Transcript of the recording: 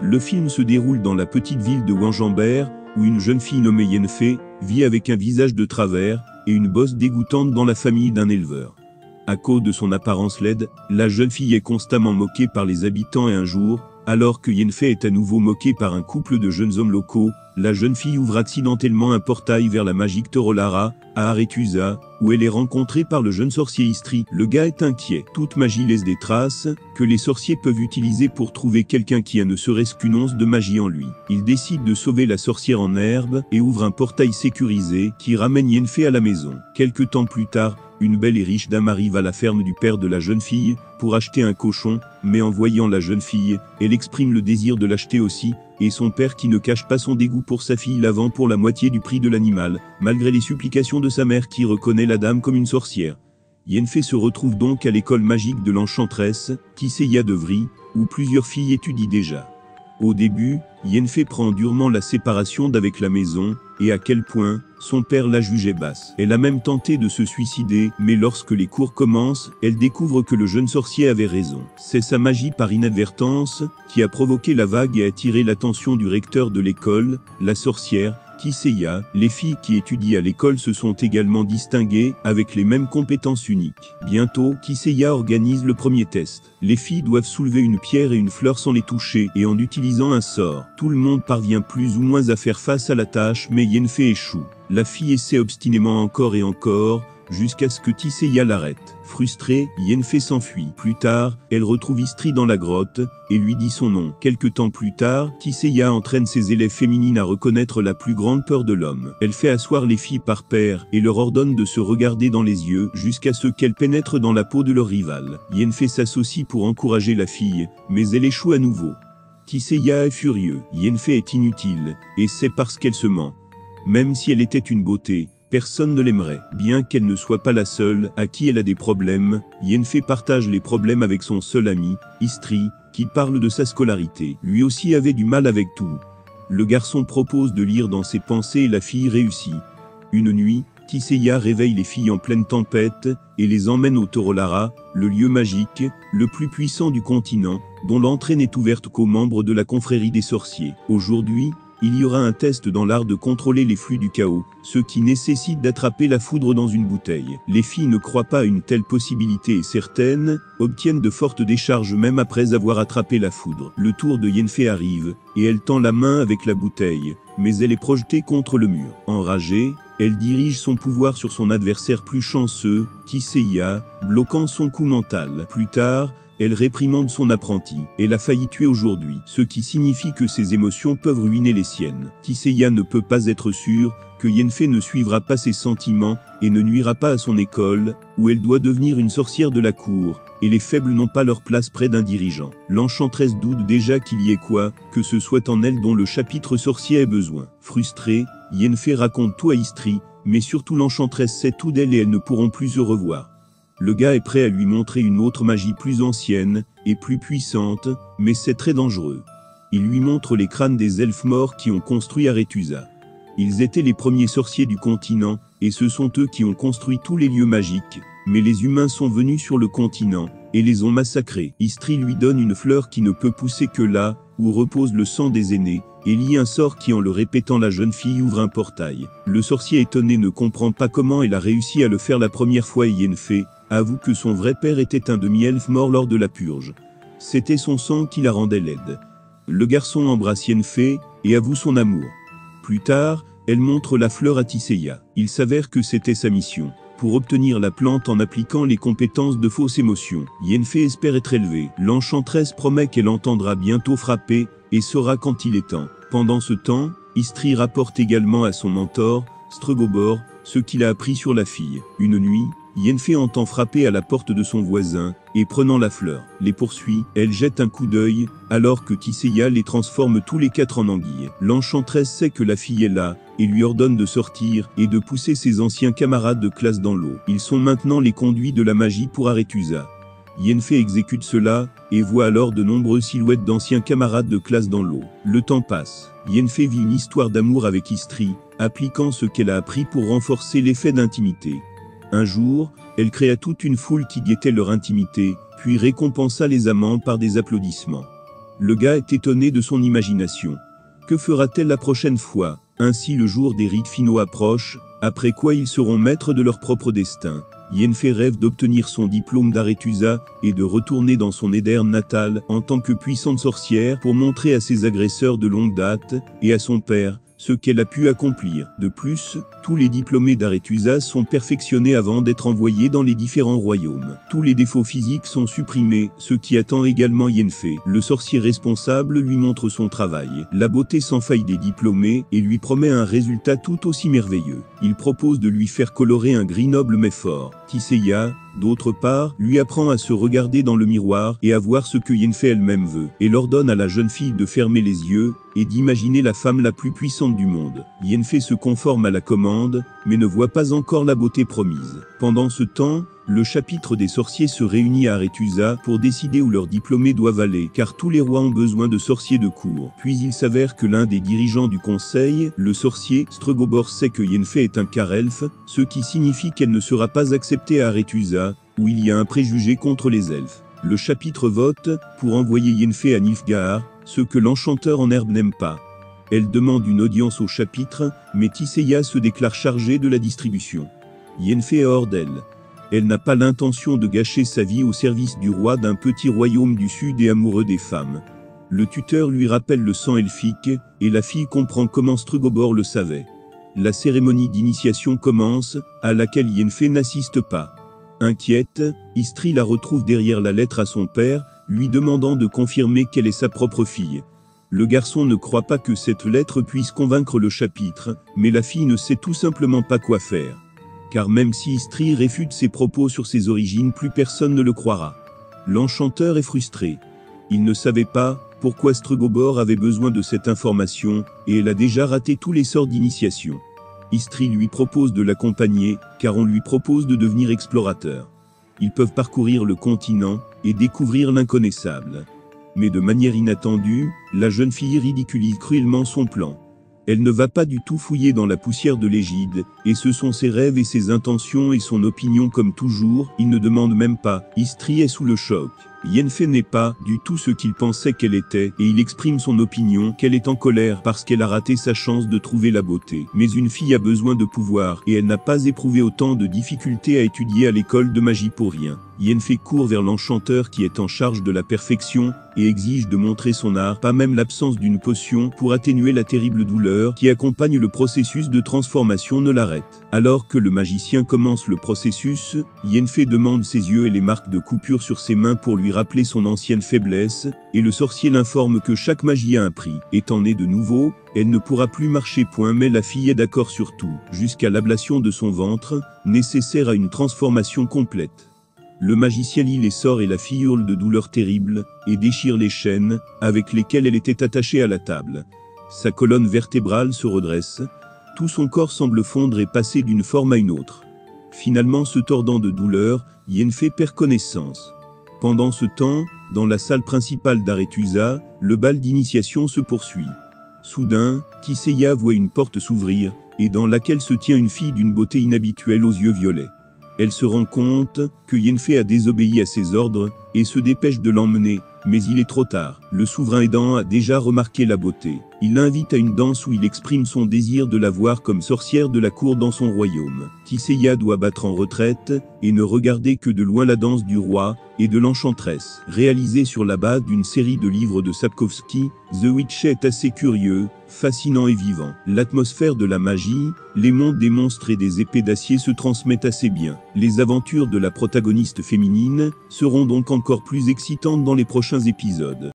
Le film se déroule dans la petite ville de Wanjamber, où une jeune fille nommée Yenfei vit avec un visage de travers et une bosse dégoûtante dans la famille d'un éleveur. À cause de son apparence laide, la jeune fille est constamment moquée par les habitants et un jour, alors que Yenfei est à nouveau moquée par un couple de jeunes hommes locaux, la jeune fille ouvre accidentellement un portail vers la magique Torolara, à Aretusa, où elle est rencontrée par le jeune sorcier Istri. Le gars est inquiet. Toute magie laisse des traces, que les sorciers peuvent utiliser pour trouver quelqu'un qui a ne serait-ce qu'une once de magie en lui. Il décide de sauver la sorcière en herbe, et ouvre un portail sécurisé, qui ramène Yenfei à la maison. Quelque temps plus tard, une belle et riche dame arrive à la ferme du père de la jeune fille, pour acheter un cochon, mais en voyant la jeune fille, elle exprime le désir de l'acheter aussi, et son père qui ne cache pas son dégoût pour sa fille la vend pour la moitié du prix de l'animal, malgré les supplications de sa mère qui reconnaît la dame comme une sorcière. Yenfei se retrouve donc à l'école magique de l'enchanteresse, Tisseya de Vri, où plusieurs filles étudient déjà. Au début, Yenfei prend durement la séparation d'avec la maison, et à quel point son père la jugeait basse. Elle a même tenté de se suicider, mais lorsque les cours commencent, elle découvre que le jeune sorcier avait raison. C'est sa magie par inadvertance qui a provoqué la vague et attiré l'attention du recteur de l'école, la sorcière, Tisseya. Les filles qui étudient à l'école se sont également distinguées, avec les mêmes compétences uniques. Bientôt, Tisseya organise le premier test. Les filles doivent soulever une pierre et une fleur sans les toucher, et en utilisant un sort. Tout le monde parvient plus ou moins à faire face à la tâche, mais Yenfei échoue. La fille essaie obstinément encore et encore, jusqu'à ce que Tisseya l'arrête. Frustrée, Yenfei s'enfuit. Plus tard, elle retrouve Istri dans la grotte, et lui dit son nom. Quelque temps plus tard, Tisseya entraîne ses élèves féminines à reconnaître la plus grande peur de l'homme. Elle fait asseoir les filles par paire, et leur ordonne de se regarder dans les yeux, jusqu'à ce qu'elles pénètrent dans la peau de leur rival. Yenfei s'associe pour encourager la fille, mais elle échoue à nouveau. Tisseya est furieux. Yenfei est inutile, et c'est parce qu'elle se ment. Même si elle était une beauté, personne ne l'aimerait. Bien qu'elle ne soit pas la seule à qui elle a des problèmes, Yenfei partage les problèmes avec son seul ami, Istri, qui parle de sa scolarité. Lui aussi avait du mal avec tout. Le garçon propose de lire dans ses pensées et la fille réussit. Une nuit, Tisseya réveille les filles en pleine tempête et les emmène au Torolara, le lieu magique, le plus puissant du continent, dont l'entrée n'est ouverte qu'aux membres de la confrérie des sorciers. Aujourd'hui, il y aura un test dans l'art de contrôler les flux du chaos, ce qui nécessite d'attraper la foudre dans une bouteille. Les filles ne croient pas à une telle possibilité et certaines obtiennent de fortes décharges même après avoir attrapé la foudre. Le tour de Yenfei arrive, et elle tend la main avec la bouteille, mais elle est projetée contre le mur. Enragée, elle dirige son pouvoir sur son adversaire plus chanceux, Tisseya, bloquant son coup mental. Plus tard, elle réprimande son apprenti. Elle a failli tuer aujourd'hui, ce qui signifie que ses émotions peuvent ruiner les siennes. Tisseya ne peut pas être sûre que Yenfei ne suivra pas ses sentiments et ne nuira pas à son école, où elle doit devenir une sorcière de la cour, et les faibles n'ont pas leur place près d'un dirigeant. L'enchanteresse doute déjà qu'il y ait quoi que ce soit en elle dont le chapitre sorcier ait besoin. Frustrée, Yenfei raconte tout à Istri, mais surtout l'enchanteresse sait tout d'elle et elles ne pourront plus se revoir. Le gars est prêt à lui montrer une autre magie plus ancienne et plus puissante, mais c'est très dangereux. Il lui montre les crânes des elfes morts qui ont construit Aretusa. Ils étaient les premiers sorciers du continent, et ce sont eux qui ont construit tous les lieux magiques, mais les humains sont venus sur le continent, et les ont massacrés. Istri lui donne une fleur qui ne peut pousser que là, où repose le sang des aînés, et lie un sort qui en le répétant la jeune fille ouvre un portail. Le sorcier étonné ne comprend pas comment elle a réussi à le faire la première fois et Yenfei avoue que son vrai père était un demi-elfe mort lors de la purge. C'était son sang qui la rendait laide. Le garçon embrasse Yenfei et avoue son amour. Plus tard, elle montre la fleur à Tisseya. Il s'avère que c'était sa mission. Pour obtenir la plante en appliquant les compétences de fausse émotion, Yenfei espère être élevée. L'enchanteresse promet qu'elle entendra bientôt frapper et saura quand il est temps. Pendant ce temps, Istri rapporte également à son mentor, Stregobor, ce qu'il a appris sur la fille. Une nuit, Yenfei entend frapper à la porte de son voisin, et prenant la fleur, les poursuit. Elle jette un coup d'œil, alors que Tisseya les transforme tous les quatre en anguilles. L'enchanteresse sait que la fille est là, et lui ordonne de sortir, et de pousser ses anciens camarades de classe dans l'eau. Ils sont maintenant les conduits de la magie pour Aretusa. Yenfei exécute cela, et voit alors de nombreuses silhouettes d'anciens camarades de classe dans l'eau. Le temps passe. Yenfei vit une histoire d'amour avec Istri, appliquant ce qu'elle a appris pour renforcer l'effet d'intimité. Un jour, elle créa toute une foule qui guettait leur intimité, puis récompensa les amants par des applaudissements. Le gars est étonné de son imagination. Que fera-t-elle la prochaine fois? Ainsi le jour des rites finaux approche, après quoi ils seront maîtres de leur propre destin. Yenfei rêve d'obtenir son diplôme d'Arethusa et de retourner dans son Éder natal en tant que puissante sorcière pour montrer à ses agresseurs de longue date, et à son père, ce qu'elle a pu accomplir. De plus, tous les diplômés d'Arethusa sont perfectionnés avant d'être envoyés dans les différents royaumes. Tous les défauts physiques sont supprimés, ce qui attend également Yenfei. Le sorcier responsable lui montre son travail, la beauté sans faille des diplômés, et lui promet un résultat tout aussi merveilleux. Il propose de lui faire colorer un gris noble mais fort. Tisseya, d'autre part, lui apprend à se regarder dans le miroir et à voir ce que Yenfei elle-même veut, et l'ordonne à la jeune fille de fermer les yeux et d'imaginer la femme la plus puissante du monde. Yenfei se conforme à la commande, mais ne voit pas encore la beauté promise. Pendant ce temps, le chapitre des sorciers se réunit à Arethusa pour décider où leurs diplômés doivent aller, car tous les rois ont besoin de sorciers de cour. Puis il s'avère que l'un des dirigeants du conseil, le sorcier Strugobor, sait que Yenfei est un Karelfe, ce qui signifie qu'elle ne sera pas acceptée à Arethusa, où il y a un préjugé contre les elfes. Le chapitre vote pour envoyer Yenfei à Nilfgaard, ce que l'enchanteur en herbe n'aime pas. Elle demande une audience au chapitre, mais Tisseya se déclare chargée de la distribution. Yenfei est hors d'elle. Elle n'a pas l'intention de gâcher sa vie au service du roi d'un petit royaume du sud et amoureux des femmes. Le tuteur lui rappelle le sang elfique, et la fille comprend comment Strugobor le savait. La cérémonie d'initiation commence, à laquelle Yenfei n'assiste pas. Inquiète, Istri la retrouve derrière la lettre à son père, lui demandant de confirmer qu'elle est sa propre fille. Le garçon ne croit pas que cette lettre puisse convaincre le chapitre, mais la fille ne sait tout simplement pas quoi faire. Car même si Istri réfute ses propos sur ses origines, plus personne ne le croira. L'enchanteur est frustré. Il ne savait pas pourquoi Strugobor avait besoin de cette information, et elle a déjà raté tous les sorts d'initiation. Istri lui propose de l'accompagner, car on lui propose de devenir explorateur. Ils peuvent parcourir le continent, et découvrir l'inconnaissable. Mais de manière inattendue, la jeune fille ridiculise cruellement son plan. Elle ne va pas du tout fouiller dans la poussière de l'égide, et ce sont ses rêves et ses intentions et son opinion comme toujours, il ne demande même pas. Istri est sous le choc. Yenfei n'est pas du tout ce qu'il pensait qu'elle était, et il exprime son opinion qu'elle est en colère parce qu'elle a raté sa chance de trouver la beauté. Mais une fille a besoin de pouvoir, et elle n'a pas éprouvé autant de difficultés à étudier à l'école de magie pour rien. Yenfei court vers l'enchanteur qui est en charge de la perfection, et exige de montrer son art, pas même l'absence d'une potion pour atténuer la terrible douleur qui accompagne le processus de transformation ne l'arrête. Alors que le magicien commence le processus, Yenfei demande ses yeux et les marques de coupure sur ses mains pour lui rappeler son ancienne faiblesse, et le sorcier l'informe que chaque magie a un prix. Étant née de nouveau, elle ne pourra plus marcher point, mais la fille est d'accord sur tout, jusqu'à l'ablation de son ventre, nécessaire à une transformation complète. Le magicien lit les sorts et la fille hurle de douleur terrible, et déchire les chaînes, avec lesquelles elle était attachée à la table. Sa colonne vertébrale se redresse, tout son corps semble fondre et passer d'une forme à une autre. Finalement se tordant de douleur, Yenfei perd connaissance. Pendant ce temps, dans la salle principale d'Arethusa, le bal d'initiation se poursuit. Soudain, Tisseya voit une porte s'ouvrir, et dans laquelle se tient une fille d'une beauté inhabituelle aux yeux violets. Elle se rend compte que Yenfei a désobéi à ses ordres, et se dépêche de l'emmener, mais il est trop tard. Le souverain aidant a déjà remarqué la beauté. Il l'invite à une danse où il exprime son désir de la voir comme sorcière de la cour dans son royaume. Tisseya doit battre en retraite, et ne regarder que de loin la danse du roi et de l'enchanteresse. Réalisé sur la base d'une série de livres de Sapkowski, The Witch est assez curieux, fascinant et vivant. L'atmosphère de la magie, les mondes des monstres et des épées d'acier se transmettent assez bien. Les aventures de la protagoniste féminine seront donc encore plus excitantes dans les prochains épisodes.